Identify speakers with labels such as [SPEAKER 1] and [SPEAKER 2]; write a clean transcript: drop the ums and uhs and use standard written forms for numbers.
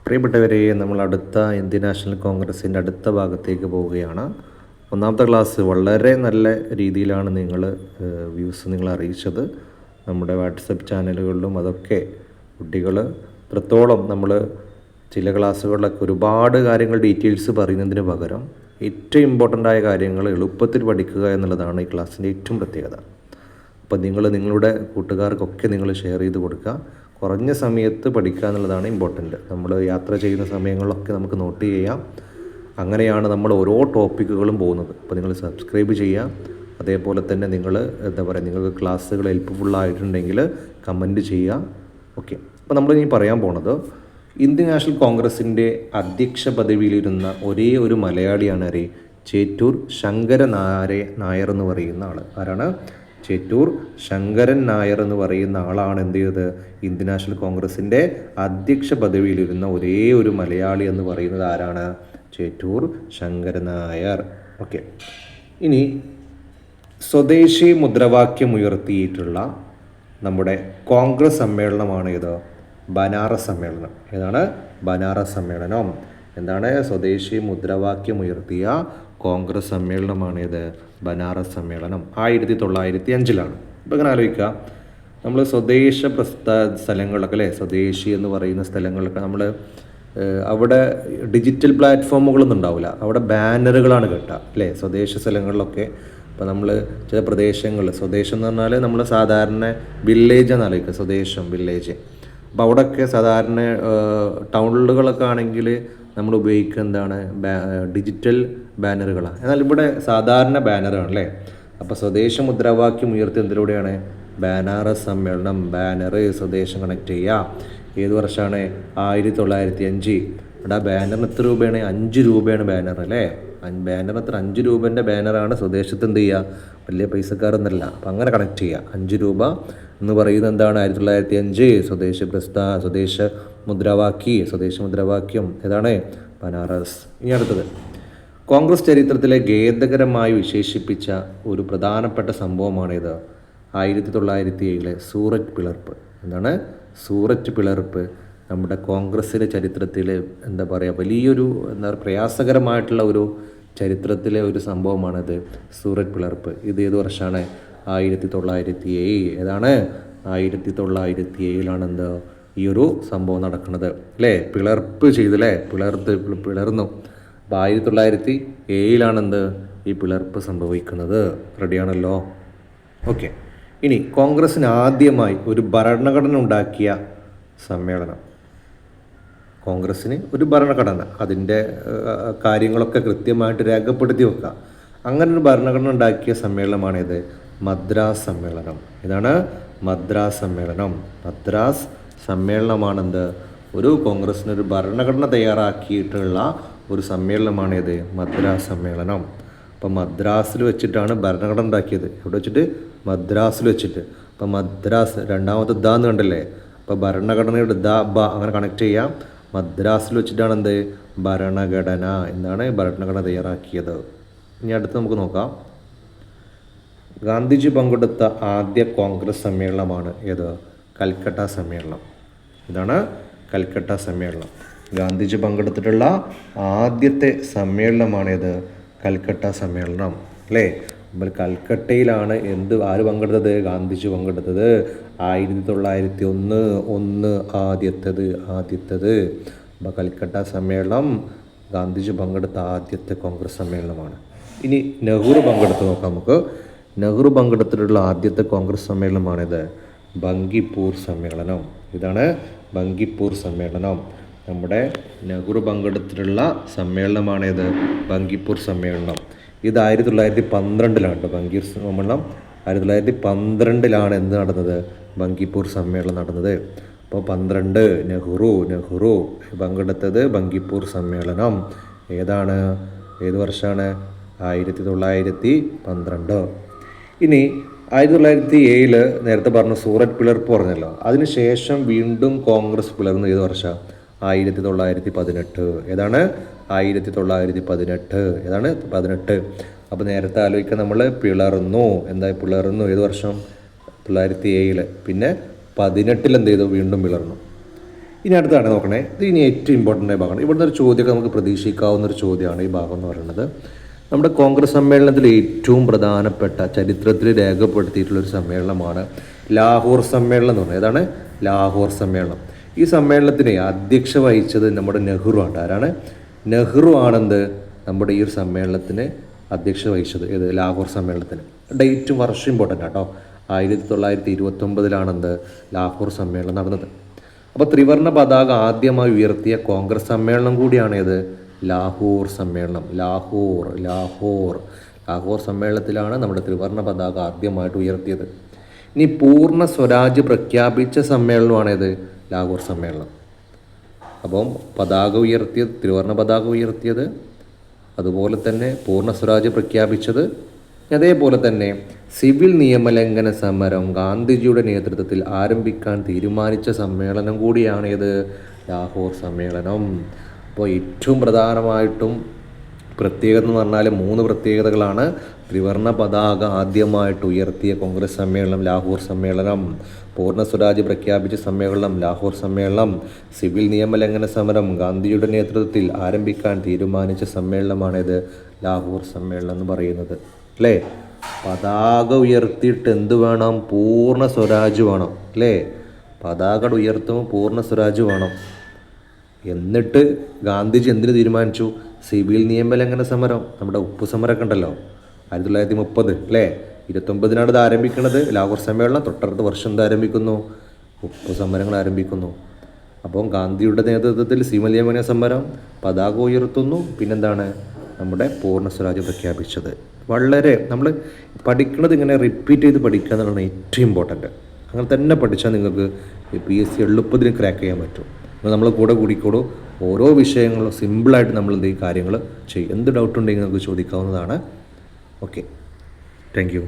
[SPEAKER 1] പ്രിയപ്പെട്ടവരെ, നമ്മൾ അടുത്ത ഇന്ത്യൻ നാഷണൽ കോൺഗ്രസിൻ്റെ അടുത്ത ഭാഗത്തേക്ക് പോവുകയാണ്. ഒന്നാമത്തെ ക്ലാസ് വളരെ നല്ല രീതിയിലാണ് വ്യൂസ് നിങ്ങൾ അറിയിച്ചത്. നമ്മുടെ വാട്സപ്പ് ചാനലുകളിലും അതൊക്കെ കുട്ടികൾ എത്രത്തോളം നമ്മൾ ചില ക്ലാസ്സുകളിലൊക്കെ ഒരുപാട് കാര്യങ്ങൾ ഡീറ്റെയിൽസ് പറയുന്നതിന് പകരം ഏറ്റവും ഇമ്പോർട്ടൻ്റ് ആയ കാര്യങ്ങൾ എളുപ്പത്തിൽ പഠിക്കുക എന്നുള്ളതാണ് ഈ ക്ലാസ്സിൻ്റെ ഏറ്റവും പ്രത്യേകത. അപ്പോൾ നിങ്ങളുടെ കൂട്ടുകാർക്കൊക്കെ നിങ്ങൾ ഷെയർ ചെയ്ത് കൊടുക്കുക. കുറഞ്ഞ സമയത്ത് പഠിക്കുക എന്നുള്ളതാണ് ഇമ്പോർട്ടൻറ്റ്. നമ്മൾ യാത്ര ചെയ്യുന്ന സമയങ്ങളിലൊക്കെ നമുക്ക് നോട്ട് ചെയ്യാം. അങ്ങനെയാണ് നമ്മൾ ഓരോ ടോപ്പിക്കുകളും പോകുന്നത്. അപ്പോൾ നിങ്ങൾ സബ്സ്ക്രൈബ് ചെയ്യുക. അതേപോലെ തന്നെ നിങ്ങൾക്ക് ക്ലാസ്സുകൾ ഹെൽപ്ഫുള്ളായിട്ടുണ്ടെങ്കിൽ കമൻറ്റ് ചെയ്യുക. ഓക്കെ, അപ്പോൾ നമ്മളിനി പറയാൻ പോണത് ഇന്ത്യൻ നാഷണൽ കോൺഗ്രസിൻ്റെ അധ്യക്ഷ പദവിയിലിരുന്ന ഒരേ ഒരു മലയാളിയാണ് ചേറ്റൂർ ശങ്കരൻ നായർ എന്ന് പറയുന്ന ആൾ. ആരാണ്? ചേറ്റൂർ ശങ്കരൻ നായർ എന്ന് പറയുന്ന ആളാണ് എന്ത് ചെയ്തത്? ഇന്ത്യൻ നാഷണൽ കോൺഗ്രസിൻ്റെ അധ്യക്ഷ പദവിയിലിരുന്ന ഒരേ ഒരു മലയാളി എന്ന് പറയുന്നത് ആരാണ്? ചേറ്റൂർ ശങ്കരൻ നായർ. ഓക്കെ, ഇനി സ്വദേശി മുദ്രാവാക്യം ഉയർത്തിയിട്ടുള്ള നമ്മുടെ കോൺഗ്രസ് സമ്മേളനമാണ് ഇത് ബനാറസ് സമ്മേളനം. ഏതാണ്? ബനാറസ് സമ്മേളനം. എന്താണ്? സ്വദേശി മുദ്രാവാക്യം ഉയർത്തിയ കോൺഗ്രസ് സമ്മേളനമാണിത് ബനാറസ് സമ്മേളനം. 1905 ഇപ്പോൾ ഇങ്ങനെ ആലോചിക്കുക, നമ്മൾ സ്വദേശ സ്ഥലങ്ങളിലൊക്കെ അല്ലേ, സ്വദേശി എന്ന് പറയുന്ന സ്ഥലങ്ങളിലൊക്കെ നമ്മൾ അവിടെ ഡിജിറ്റൽ പ്ലാറ്റ്ഫോമുകളൊന്നും ഉണ്ടാവില്ല, അവിടെ ബാനറുകളാണ് കേട്ടുക അല്ലേ സ്വദേശ സ്ഥലങ്ങളിലൊക്കെ. ഇപ്പോൾ നമ്മൾ ചില പ്രദേശങ്ങൾ, സ്വദേശം എന്ന് പറഞ്ഞാൽ നമ്മൾ സാധാരണ വില്ലേജ് എന്ന് ആലോചിക്കുക, സ്വദേശം വില്ലേജ്. അപ്പോൾ അവിടെയൊക്കെ സാധാരണ ടൗണുകളൊക്കെ ആണെങ്കിൽ നമ്മൾ ഉപയോഗിക്കുക എന്താണ്? ഡിജിറ്റൽ ബാനറുകളാണ്. എന്നാൽ ഇവിടെ സാധാരണ ബാനറാണ് അല്ലേ. അപ്പോൾ സ്വദേശ മുദ്രാവാക്യം ഉയർത്തി എന്തിലൂടെയാണ്? ബനാറസ് സമ്മേളനം. ബാനർ സ്വദേശം കണക്ട് ചെയ്യുക. ഏത് വർഷമാണ്? 1905. ഇവിടെ ആ ബാനറിന് എത്ര രൂപയാണ്? 5 രൂപയാണ് ബാനർ അല്ലേ. ബാനർ എത്ര? 5 രൂപേൻ്റെ ബാനറാണ്. സ്വദേശത്ത് എന്ത് ചെയ്യുക? വലിയ പൈസക്കാരൊന്നല്ല. അപ്പം അങ്ങനെ കണക്ട് ചെയ്യുക. 5 രൂപ എന്ന് പറയുന്നത് എന്താണ്? 1905 സ്വദേശ മുദ്രാവാക്യം ഏതാണ്? ബനാറസ്. ഇനി അടുത്തത്, കോൺഗ്രസ് ചരിത്രത്തിലെ ഖേദകരമായി വിശേഷിപ്പിച്ച ഒരു പ്രധാനപ്പെട്ട സംഭവമാണിത്. 1907 സൂററ്റ് പിളർപ്പ്. എന്താണ്? സൂററ്റ് പിളർപ്പ് നമ്മുടെ കോൺഗ്രസിൻ്റെ ചരിത്രത്തിൽ വലിയൊരു പ്രയാസകരമായിട്ടുള്ള ഒരു ചരിത്രത്തിലെ ഒരു സംഭവമാണിത്, സൂററ്റ് പിളർപ്പ്. ഇത് ഏത് വർഷമാണ്? 1907. ഏതാണ്? 1907 എന്ത് ഈ ഒരു സംഭവം നടക്കുന്നത് അല്ലേ. പിളർപ്പ് ചെയ്തല്ലേ, പിളർന്നു. അപ്പോൾ 1907 എന്ത് ഈ പിളർപ്പ് സംഭവിക്കുന്നത്. റെഡിയാണല്ലോ? ഓക്കെ, ഇനി കോൺഗ്രസ്സിന് ആദ്യമായി ഒരു ഭരണഘടന ഉണ്ടാക്കിയ സമ്മേളനം. കോൺഗ്രസ്സിന് ഒരു ഭരണഘടന, അതിൻ്റെ കാര്യങ്ങളൊക്കെ കൃത്യമായിട്ട് രേഖപ്പെടുത്തി വെക്കുക. അങ്ങനെ ഒരു ഭരണഘടന ഉണ്ടാക്കിയ സമ്മേളനമാണിത് മദ്രാസ് സമ്മേളനം. ഇതാണ് മദ്രാസ് സമ്മേളനം. മദ്രാസ് സമ്മേളനമാണെന്ത്? ഒരു കോൺഗ്രസ്സിനൊരു ഭരണഘടന തയ്യാറാക്കിയിട്ടുള്ള ഒരു സമ്മേളനമാണിത് മദ്രാസ് സമ്മേളനം. അപ്പം മദ്രാസിൽ വെച്ചിട്ടാണ് ഭരണഘടന ഉണ്ടാക്കിയത്. എവിടെ വെച്ചിട്ട്? മദ്രാസിൽ വെച്ചിട്ട്. അപ്പം മദ്രാസ് രണ്ടാമത്തെ ദാന്ന് കണ്ടല്ലേ. അപ്പോൾ ഭരണഘടനയുടെ അങ്ങനെ കണക്ട് ചെയ്യാം. മദ്രാസിൽ വെച്ചിട്ടാണ് എന്ത്? ഭരണഘടന. എന്താണ്? ഭരണഘടന തയ്യാറാക്കിയത്. ഇനി അടുത്ത് നമുക്ക് നോക്കാം. ഗാന്ധിജി പങ്കെടുത്ത ആദ്യ കോൺഗ്രസ് സമ്മേളനമാണ് ഏത്? കൽക്കട്ട സമ്മേളനം. ഇതാണ് കൽക്കട്ട സമ്മേളനം. ഗാന്ധിജി പങ്കെടുത്തിട്ടുള്ള ആദ്യത്തെ സമ്മേളനമാണേത്? കൽക്കട്ട സമ്മേളനം അല്ലേ. നമ്മൾ കൽക്കട്ടയിലാണ് ആര് പങ്കെടുത്തത്? ഗാന്ധിജി പങ്കെടുത്തത്. 1901 ആദ്യത്തത്. അപ്പോൾ കൽക്കട്ട സമ്മേളനം ഗാന്ധിജി പങ്കെടുത്ത ആദ്യത്തെ കോൺഗ്രസ് സമ്മേളനമാണ്. ഇനി നെഹ്റു പങ്കെടുത്ത് നോക്കാം നമുക്ക്. നെഹ്റു പങ്കെടുത്തിട്ടുള്ള ആദ്യത്തെ കോൺഗ്രസ് സമ്മേളനമാണിത് ബങ്കിപ്പൂർ സമ്മേളനം. ഇതാണ് ബങ്കിപ്പൂർ സമ്മേളനം. നമ്മുടെ നെഹ്റു പങ്കെടുത്തിട്ടുള്ള സമ്മേളനമാണിത് ബങ്കിപ്പൂർ സമ്മേളനം. ഇത് 1912 ബങ്കിപ്പൂർ സമ്മേളനം. 1912 എന്ത് നടന്നത്? ബങ്കിപ്പൂർ സമ്മേളനം നടന്നത്. അപ്പോൾ 12 നെഹ്റു പങ്കെടുത്തത് ബങ്കിപ്പൂർ സമ്മേളനം. ഏത് വർഷമാണ്? 1912. ഇനി 1907 നേരത്തെ പറഞ്ഞു സൂററ്റ് പിളർപ്പ് പറഞ്ഞല്ലോ. അതിനുശേഷം വീണ്ടും കോൺഗ്രസ് പിളർന്ന് ഏത് വർഷം? 1918. ഏതാണ്? 1918. ഏതാണ്? 18. അപ്പോൾ നേരത്തെ ആലോചിക്കാൻ നമ്മൾ പിളർന്നു. പിളർന്നു ഏത് വർഷം? 1907. പിന്നെ 18 എന്ത് ചെയ്തു? വീണ്ടും പിളർന്നു. ഇനി അടുത്താണ് നോക്കണേ, ഇത് ഇനി ഏറ്റവും ഇമ്പോർട്ടൻ്റ് ആയ ഭാഗമാണ്. ഇവിടുന്ന് ഒരു ചോദ്യമൊക്കെ നമുക്ക് പ്രതീക്ഷിക്കാവുന്ന ഒരു ചോദ്യമാണ് ഈ ഭാഗം എന്ന് പറയുന്നത്. നമ്മുടെ കോൺഗ്രസ് സമ്മേളനത്തിൽ ഏറ്റവും പ്രധാനപ്പെട്ട ചരിത്രത്തിൽ രേഖപ്പെടുത്തിയിട്ടുള്ളൊരു സമ്മേളനമാണ് ലാഹോർ സമ്മേളനം എന്ന് പറയുന്നത്. ഏതാണ് ലാഹോർ സമ്മേളനം? ഈ സമ്മേളനത്തിന് അധ്യക്ഷ വഹിച്ചത് നമ്മുടെ നെഹ്റു ആണ്. ആരാണ്? നെഹ്റു ആണെന്ത് നമ്മുടെ ഈ ഒരു സമ്മേളനത്തിന് അധ്യക്ഷ വഹിച്ചത്. ഏത് ലാഹോർ സമ്മേളനത്തിന്? ഡേറ്റും വർഷം ഇമ്പോർട്ടൻ്റ് ആട്ടോ. 1929 ലാഹോർ സമ്മേളനം നടന്നത്. അപ്പോൾ ത്രിവർണ്ണ പതാക ആദ്യമായി ഉയർത്തിയ കോൺഗ്രസ് സമ്മേളനം കൂടിയാണ് ഏത്? ലാഹോർ സമ്മേളനം. ലാഹോർ സമ്മേളനത്തിലാണ് നമ്മുടെ ത്രിവർണ്ണ പതാക ആദ്യമായിട്ട് ഉയർത്തിയത്. ഇനി പൂർണ്ണ സ്വരാജ് പ്രഖ്യാപിച്ച സമ്മേളനമാണേത്? ലാഹോർ സമ്മേളനം. അപ്പം പതാക ഉയർത്തിയത്, ത്രിവർണ്ണ പതാക ഉയർത്തിയത്, അതുപോലെ തന്നെ പൂർണ്ണ സ്വരാജ് പ്രഖ്യാപിച്ചത്, അതേപോലെ തന്നെ സിവിൽ നിയമലംഘന സമരം ഗാന്ധിജിയുടെ നേതൃത്വത്തിൽ ആരംഭിക്കാൻ തീരുമാനിച്ച സമ്മേളനം കൂടിയാണ് ഇത് ലാഹോർ സമ്മേളനം. അപ്പോൾ ഏറ്റവും പ്രധാനമായിട്ടും പ്രത്യേകത എന്ന് പറഞ്ഞാൽ 3 പ്രത്യേകതകളാണ്. ത്രിവർണ്ണ പതാക ആദ്യമായിട്ട് ഉയർത്തിയ കോൺഗ്രസ് സമ്മേളനം ലാഹോർ സമ്മേളനം, പൂർണ്ണ സ്വരാജ് പ്രഖ്യാപിച്ച സമ്മേളനം ലാഹോർ സമ്മേളനം, സിവിൽ നിയമലംഘന സമരം ഗാന്ധിജിയുടെ നേതൃത്വത്തിൽ ആരംഭിക്കാൻ തീരുമാനിച്ച സമ്മേളനമാണിത് ലാഹോർ സമ്മേളനം എന്ന് പറയുന്നത്. അല്ലേ? പതാക ഉയർത്തിയിട്ട് എന്ത് വേണം? പൂർണ്ണ സ്വരാജ് വേണം. അല്ലേ? പതാക ഉയർത്തുമ്പോൾ പൂർണ്ണ സ്വരാജ് വേണം. എന്നിട്ട് ഗാന്ധിജി എന്തിനു തീരുമാനിച്ചു? സിവിൽ നിയമലംഘന സമരം, നമ്മുടെ ഉപ്പു സമരമൊക്കെ ഉണ്ടല്ലോ 1930, അല്ലേ? 29 ഇത് ആരംഭിക്കുന്നത് ലാഹോർ സമ്മേളനം. തൊട്ടടുത്ത വർഷം ഇത് ആരംഭിക്കുന്നു, ഉപ്പു സമരങ്ങൾ ആരംഭിക്കുന്നു. അപ്പം ഗാന്ധിയുടെ നേതൃത്വത്തിൽ സിവിൽ നിയമലംഘന സമരം, പതാക ഉയർത്തുന്നു, പിന്നെന്താണ് നമ്മുടെ പൂർണ്ണ സ്വരാജ് പ്രഖ്യാപിച്ചത്. വളരെ നമ്മൾ പഠിക്കുന്നത് ഇങ്ങനെ റിപ്പീറ്റ് ചെയ്ത് പഠിക്കുക എന്നുള്ളതാണ് ഏറ്റവും ഇമ്പോർട്ടൻറ്റ്. അങ്ങനെ തന്നെ പഠിച്ചാൽ നിങ്ങൾക്ക് PSC എളുപ്പത്തിന് ക്രാക്ക് ചെയ്യാൻ പറ്റും. നമ്മൾ കൂടെ കൂടിക്കോളൂ. ഓരോ വിഷയങ്ങളും സിമ്പിളായിട്ട് നമ്മൾ എന്ത് കാര്യങ്ങൾ ചെയ്യും. എന്ത് ഡൗട്ട് ഉണ്ടെങ്കിൽ നമുക്ക് ചോദിക്കാവുന്നതാണ്. Okay, thank U.